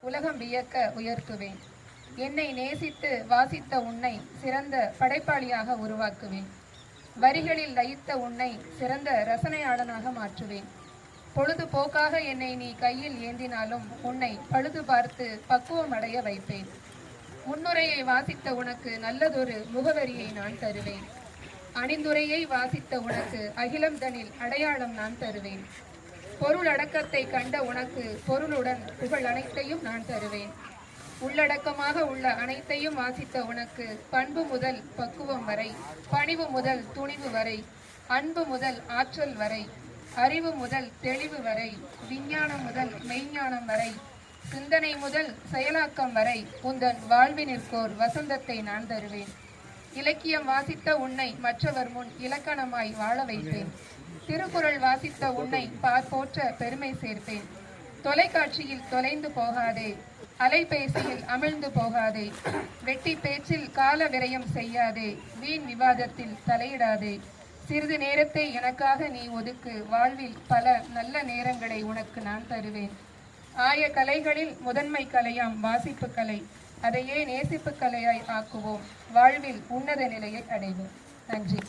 உலகம் வியக்க உயர்த்துவேன். என்னை நேசித்து வாசித்த உன்னை சிறந்த படைப்பாளியாக உருவாக்குவேன். வரிகளில் லயித்த உன்னை சிறந்த ரசனையாளனாக மாற்றுவேன். பொழுதுபோக்காக என்னை நீ கையில் ஏந்தினாலும் உன்னை பழுது பார்த்து பக்குவம் அடைய வைப்பேன். முன்னுரையை வாசித்த உனக்கு நல்லதொரு முகவரியை நான் தருவேன். அணிந்துரையை வாசித்த உனக்கு அகிலம் தனில் அடையாளம் நான் தருவேன். பொருள் அடக்கத்தை கண்ட உனக்கு பொருளுடன் புகழ் அனைத்தையும் நான் தருவேன். உள்ளடக்கமாக உள்ள அனைத்தையும் வாசித்த உனக்கு பண்பு முதல் பக்குவம் வரை, பணிவு முதல் துணிவு வரை, அன்பு முதல் ஆற்றல் வரை, அறிவு முதல் தெளிவு வரை, விஞ்ஞானம் முதல் மெய்ஞானம் வரை, சிந்தனை முதல் செயலாக்கம் வரை உந்தன் வாழ்வினிற்கோர் வசந்தத்தை நான் தருவேன். இலக்கியம் வாசித்த உன்னை மற்றவர் முன் இலக்கணமாய் வாழ வைப்பேன். திருக்குறள் வாசித்த உன்னை போற்ற பெருமை சேர்ப்பேன். தொலைக்காட்சியில் தொலைந்து போகாதே, அலைபேசியில் அமிழ்ந்து போகாதே, வெட்டி பேச்சில் கால விரயம் செய்யாதே, வீண் விவாதத்தில் தலையிடாதே. சிறிது நேரத்தை எனக்காக நீ ஒதுக்கு, வாழ்வில் பல நல்ல நேரங்களை உனக்கு நான் தருவேன். ஆய கலைகளில் முதன்மை கலையாம் வாசிப்பு கலை, அதையே நேசிப்பு கலையாய் ஆக்குவோம். வாழ்வில் உன்னத நிலையை அடைவோம். நன்றி.